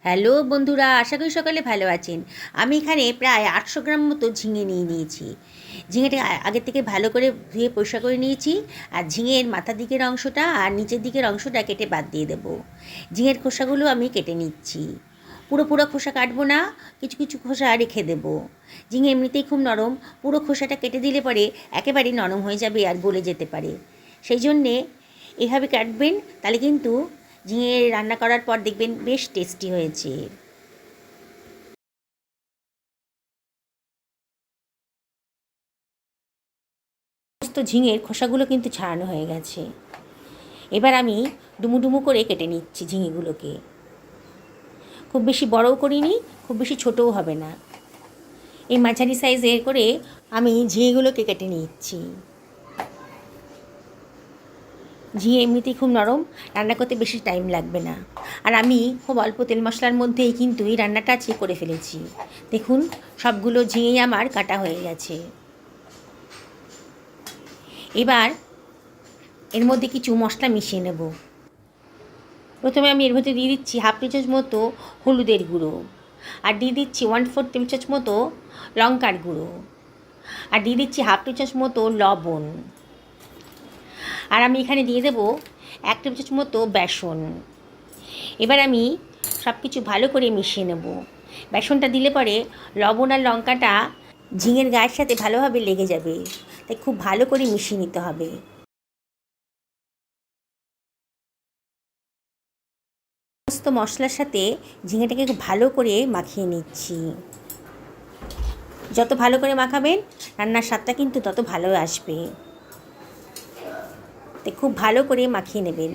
Hello বন্ধুরা, আশা করি সকালে ভালো আছেন। আমি এখানে প্রায় 800 গ্রাম মতো ঝিঙে নিয়ে নিয়েছি। ঝিঙেটা আগের থেকে ভালো করে ধুয়ে পরিষ্কার করে নিয়েছি। আর ঝিঙের মাথার দিকের অংশটা আর নিচের দিকের অংশটা কেটে বাদ দিয়ে দেবো। ঝিঙের খোসাগুলো আমি কেটে নিচ্ছি। পুরো পুরো খোসা কাটবো না, কিছু কিছু খোসা রেখে দেবো। ঝিঙে এমনিতেই খুব নরম, পুরো খোসাটা কেটে দিলে পরে একেবারেই নরম হয়ে যাবে আর গলে যেতে পারে। সেই জন্যে এভাবে কাটবেন, তাহলে কিন্তু ঝিঙে রান্না করার পর দেখবেন বেশ টেস্টি হয়েছে। সমস্ত ঝিঙের খোসাগুলো কিন্তু ছাড়ানো হয়ে গেছে। এবার আমি ডুমু ডুমু করে কেটে নিচ্ছি ঝিঙেগুলোকে। খুব বেশি বড়ও করিনি, খুব বেশি ছোটও হবে না। এই মাঝারি সাইজের করে আমি ঝিঙেগুলোকে কেটে নিচ্ছি। ঝিঙে এমনিতেই খুব নরম, রান্না করতে বেশি টাইম লাগবে না। আর আমি খুব অল্প তেল মশলার মধ্যেই কিন্তু এই রান্নাটা আজকে করে ফেলেছি। দেখুন, সবগুলো ঝিঙেই আমার কাটা হয়ে গেছে। এবার এর মধ্যে কিছু মশলা মিশিয়ে নেব। প্রথমে আমি এর মধ্যে দিয়ে দিচ্ছি হাফ টি চামচ মতো হলুদের গুঁড়ো, আর দিয়ে দিচ্ছি 1/4 টেবিল চামচ মতো লঙ্কার গুঁড়ো, আর দিয়ে দিচ্ছি হাফ টি চামচ মতো লবণ। আর আমি এখানে দিয়ে দেবো 1 টেবিল চামচ মতো বেসন। এবার আমি সব কিছু ভালো করে মিশিয়ে নেব। বেসনটা দিলে পরে লবণ আর লঙ্কাটা ঝিঙের গায়ের সাথে ভালোভাবে লেগে যাবে, তাই খুব ভালো করে মিশিয়ে নিতে হবে। সমস্ত মশলার সাথে ঝিঙেটাকে খুব ভালো করে মাখিয়ে নিচ্ছি। যত ভালো করে মাখাবেন রান্নার স্বাদটা কিন্তু তত ভালো আসবে। তাই খুব ভালো করে মাখিয়ে নেবেন।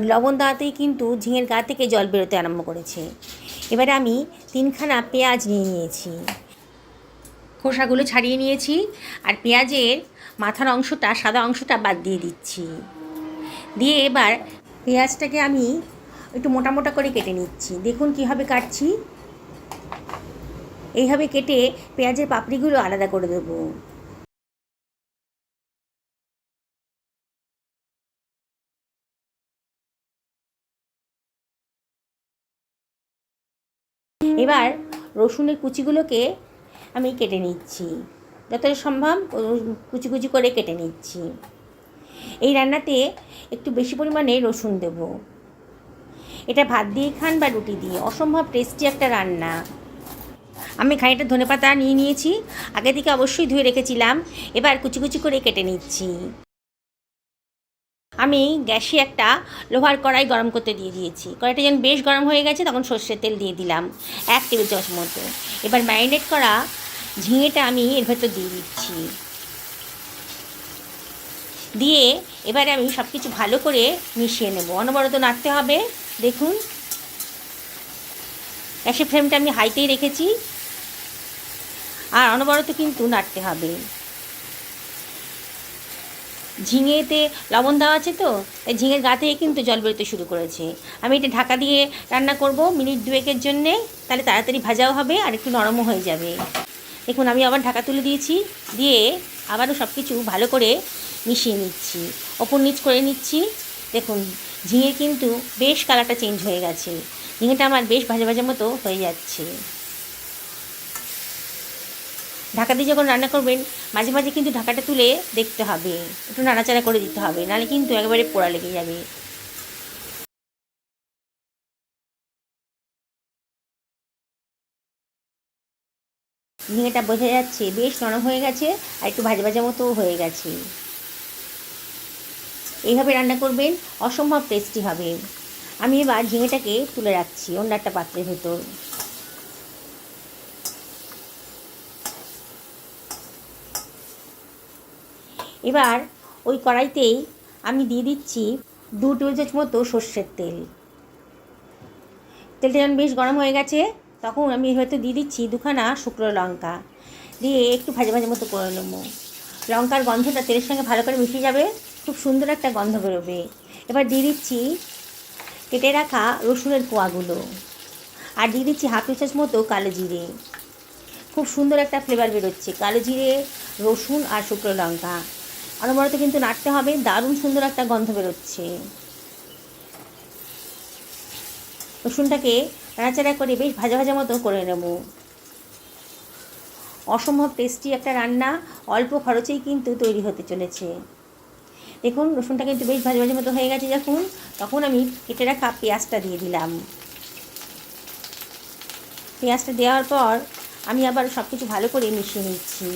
লবণ দেওয়াতেই কিন্তু ঝিঙের গা থেকে জল বেরোতে আরম্ভ করেছে। এবারে আমি 3খানা পেঁয়াজ নিয়ে নিয়েছি, খোসাগুলো ছাড়িয়ে নিয়েছি। আর পেঁয়াজের মাথার অংশটা, সাদা অংশটা বাদ দিয়ে দিচ্ছি। দিয়ে এবার পেঁয়াজটাকে আমি একটু মোটা মোটা করে কেটে নিচ্ছি। দেখুন কীভাবে কাটছি। এইভাবে কেটে পেঁয়াজের পাপড়িগুলো আলাদা করে দেবো। এবার রসুনের কুচিগুলোকে আমি কেটে নিচ্ছি, যতটা সম্ভব কুচি কুচি করে কেটে নিচ্ছি। এই রান্নাতে একটু বেশি পরিমাণে রসুন দেব। এটা ভাত দিয়ে খান বা রুটি দিয়ে, অসম্ভব টেস্টি একটা রান্না। আমি খানিকটা ধনেপাতা নিয়ে নিয়েছি, আগে থেকে অবশ্যই ধুয়ে রেখেছিলাম। এবার কুচি কুচি করে কেটে নিচ্ছি। আমি গ্যাসে একটা লোহার কড়াই গরম করতে দিয়ে দিয়েছি। কড়াইটা যখন বেশ গরম হয়ে গেছে তখন সর্ষের তেল দিয়ে দিলাম 1 টেবিল চামচ মতো। এবার ম্যারিনেট করা ঝিঙেটা আমি এর ভেতর দিয়ে দিচ্ছি। দিয়ে এবারে আমি সব কিছু ভালো করে মিশিয়ে নেব। অনবরত নাড়তে হবে। দেখুন, গ্যাসের ফ্লেমটা আমি হাইতেই রেখেছি, আর অনবরত কিন্তু নাড়তে হবে। ঝিঙেতে লবণ দেওয়া আছে তো, তাই ঝিঙের গা থেকে কিন্তু জল বেরোতে শুরু করেছে। আমি এটা ঢাকা দিয়ে রান্না করব মিনিট 2-এর জন্যে, তাহলে তাড়াতাড়ি ভাজাও হবে আর একটু নরমও হয়ে যাবে। দেখুন, আমি আবার ঢাকা তুলে দিয়েছি, দিয়ে আবারও সব কিছু ভালো করে মিশিয়ে নিচ্ছি, ওপর নিচ করে নিচ্ছি। দেখুন, ঝিঙে কিন্তু বেশ কালারটা চেঞ্জ হয়ে গেছে। ঝিঙেটা আমার বেশ ভাজা ভাজা মতো হয়ে যাচ্ছে। ঢাকা দিয়ে যখন রান্না করবেন মাঝে মাঝে কিন্তু ঢাকাটা তুলে দেখতে হবে, একটু নাড়াচাড়া করে দিতে হবে, নাহলে কিন্তু একেবারে পোড়া লেগে যাবে। ঝিঙেটা বোঝা যাচ্ছে বেশ নরম হয়ে গেছে, আর একটু ভাজা ভাজা মতো হয়ে গেছে। এইভাবে রান্না করবেন, অসম্ভব টেস্টি হবে। আমি এবার ঝিঙেটাকে তুলে রাখছি অন্য একটা পাত্রের ভেতর। এবার ওই কড়াইতেই আমি দিয়ে দিচ্ছি 2 টেবিল চামচ মতো সর্ষের তেল। তেলটা যখন বেশ গরম হয়ে গেছে তখন আমি হয়তো দিয়ে দিচ্ছি 2খানা শুকনো লঙ্কা, দিয়ে একটু ভাজা ভাজা মতো করে নেব। লঙ্কার গন্ধটা তেলের সঙ্গে ভালো করে মিশে যাবে, খুব সুন্দর একটা গন্ধ বেরোবে। এবার দিয়ে দিচ্ছি কেটে রাখা রসুনের কোয়াগুলো, আর দিয়ে দিচ্ছি হাফ চামচ মতো কালো জিরে। খুব সুন্দর একটা ফ্লেভার বেরোচ্ছে কালো জিরে, রসুন আর শুকনো লঙ্কা। অনবরত কিন্তু নাড়তে হবে, দারুণ সুন্দর একটা গন্ধ বেরোচ্ছে। রসুনটাকে নাড়াচাড়া করে বেশ ভাজা ভাজা মতো করে নেব। অসম্ভব টেস্টি একটা রান্না অল্প খরচেই কিন্তু তৈরি হতে চলেছে। দেখুন রসুনটা কিন্তু বেশ ভাজা ভাজা মতো হয়ে গেছে যখন, তখন আমি কেটে রাখা পেঁয়াজটা দিয়ে দিলাম। পেঁয়াজটা দেওয়ার পর আমি আবার সব কিছু ভালো করে মিশিয়ে নিচ্ছি।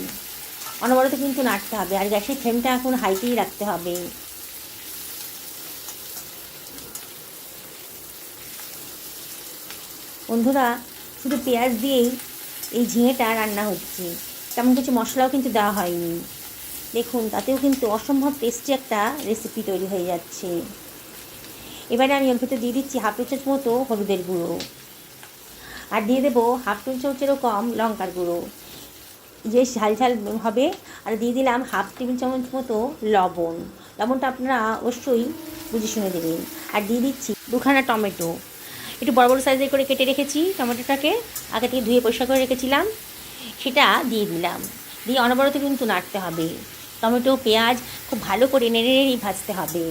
অনবরত কিন্তু নাড়তে হবে, আর গ্যাসের ফ্লেমটা এখন হাইতেই রাখতে হবে। বন্ধুরা, শুধু পেঁয়াজ দিয়েই এই ঝিঙেটা রান্না হচ্ছে, তেমন কিছু মশলাও কিন্তু দেওয়া হয়নি। দেখুন তাতেও কিন্তু অসম্ভব টেস্টি একটা রেসিপি তৈরি হয়ে যাচ্ছে। এবারে আমি ওর ভিতরে দিয়ে দিচ্ছি হাফ টি চামচ মতো হলুদের গুঁড়ো, আর দিয়ে দেবো হাফ টি চামচেরও কম লঙ্কার গুঁড়ো, যে ঝাল ঝাল হবে। আর দিয়ে দিলাম হাফ টেবিল চামচ মতো লবণ। লবণটা আপনারা অবশ্যই বুঝে শুনে দেবেন। আর দিয়ে দিচ্ছি দুখানা টমেটো, একটু বড় বড় সাইজের করে কেটে রেখেছি। টমেটোটাকে আগে থেকে ধুয়ে পরিষ্কার করে রেখেছিলাম, সেটা দিয়ে দিলাম। দিয়ে অনবরত কিন্তু নাড়তে হবে। টমেটো পেঁয়াজ খুব ভালো করে নেড়ে নেড়েই ভাজতে হবে,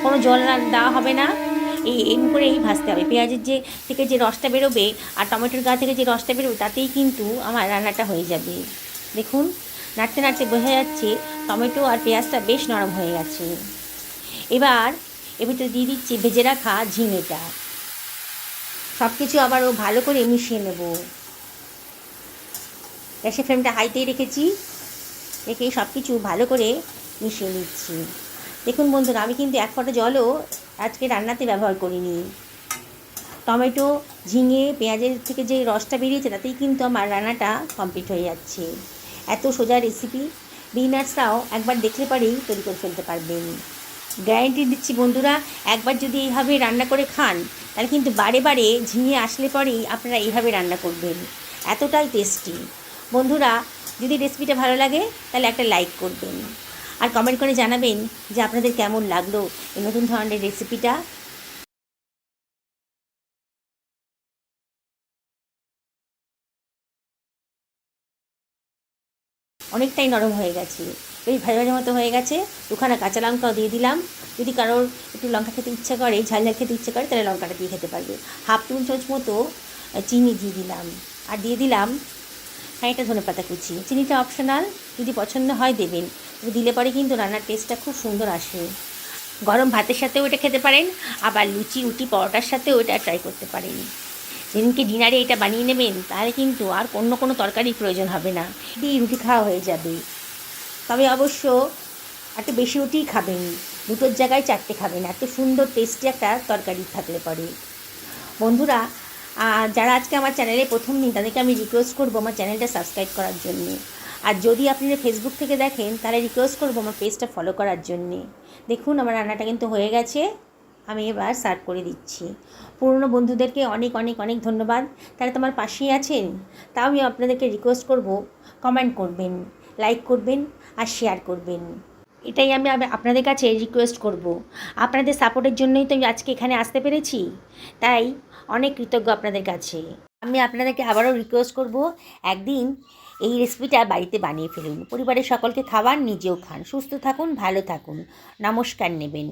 কোনো জল দেওয়া হবে না। এম করেই ভাজতে হবে। পেঁয়াজের থেকে যে রসটা বেরোবে আর টমেটোর গা থেকে যে রসটা বেরোবে, তাতেই কিন্তু আমার রান্নাটা হয়ে যাবে। দেখুন নাড়তে নাড়তে বোঝা যাচ্ছে টমেটো আর পেঁয়াজটা বেশ নরম হয়ে গেছে। এবার এর ভিতরে দিয়ে দিচ্ছি ভেজে রাখা ঝিঙেটা। সব কিছু আবারও ভালো করে মিশিয়ে নেব। গ্যাসের ফ্লেমটা হাইতেই রেখেছি, রেখে সব কিছু ভালো করে মিশিয়ে নিচ্ছি। দেখুন বন্ধুরা, আমি কিন্তু এক ফোঁটা জলও আজকে রান্নাতে ব্যবহার করিনি। টমেটো ঝিঙে পেঁয়াজের থেকে যে রসটা বেরিয়েছে, তাতেই কিন্তু আমার রান্নাটা কমপ্লিট হয়ে যাচ্ছে। এত সোজা রেসিপি, বিগিনার্সরাও একবার দেখলে পরেই তৈরি করে ফেলতে পারবেন। গ্যারান্টি দিচ্ছি বন্ধুরা, একবার যদি এইভাবে রান্না করে খান, তাহলে কিন্তু বারে বারে ঝিঙে আসলে পরেই আপনারা এইভাবে রান্না করবেন। এতটাই টেস্টি। বন্ধুরা, যদি রেসিপিটা ভালো লাগে তাহলে একটা লাইক করবেন, আর কমেন্ট করে জানাবেন যে আপনাদের কেমন লাগলো এই নতুন ধরনের রেসিপিটা। অনেকটাই নরম হয়ে গেছে, বেশ ভাজা ভাজা মতো হয়ে গেছে। দুখানা কাঁচা লঙ্কাও দিয়ে দিলাম। যদি কারোর একটু লঙ্কা খেতে ইচ্ছা করে, ঝাল ঝাল খেতে ইচ্ছা করে, তাহলে লঙ্কাটা দিয়ে খেতে পারবে। হাফ টেবিল চামচ মতো চিনি দিয়ে দিলাম, আর দিয়ে দিলাম খানিকটা ধনেপাতা কুচি। চিনিটা অপশনাল, যদি পছন্দ হয় দেবেন, তবে দিলে পরে কিন্তু রান্নার টেস্টটা খুব সুন্দর আসে। গরম ভাতের সাথেও এটা খেতে পারেন, আবার লুচি রুটি পরোটার সাথেও এটা ট্রাই করতে পারেন। যেদিনকে ডিনারে এটা বানিয়ে নেবেন, তাহলে কিন্তু আর অন্য কোনো তরকারির প্রয়োজন হবে না, এই রুটি খাওয়া হয়ে যাবে। তবে অবশ্য একটু বেশি রুটিই খাবেন, দুটোর জায়গায় চারটে খাবেন, এত সুন্দর টেস্টি একটা তরকারি থাকলে পরে। বন্ধুরা, যারা আজকে আমার চ্যানেলে প্রথম দিন, তাদেরকে আমি রিকোয়েস্ট করবো আমার চ্যানেলটা সাবস্ক্রাইব করার জন্যে। আর যদি আপনারা ফেসবুক থেকে দেখেন, তাহলে রিকোয়েস্ট করবো আমার পেজটা ফলো করার জন্যে। দেখুন আমার রান্নাটা কিন্তু হয়ে গেছে, আমি এবার সার্ভ করে দিচ্ছি। পুরনো বন্ধুদেরকে অনেক অনেক অনেক ধন্যবাদ, তারা তো আমার পাশেই আছেন। তাও আমি আপনাদেরকে রিকোয়েস্ট করব, কমেন্ট করবেন, লাইক করবেন আর শেয়ার করবেন। এটাই আমি আপনাদের কাছে রিকোয়েস্ট করব। আপনাদের সাপোর্টের জন্যই তো আমি আজকে এখানে আসতে পেরেছি, তাই অনেক কৃতজ্ঞ আপনাদের কাছে। আমি আপনাদেরকে আবারও রিকোয়েস্ট করব, একদিন এই রেসিপিটা বাড়িতে বানিয়ে ফেলুন, পরিবারের সকলকে খাওয়ান, নিজেও খান, সুস্থ থাকুন, ভালো থাকুন, নমস্কার নেবেন।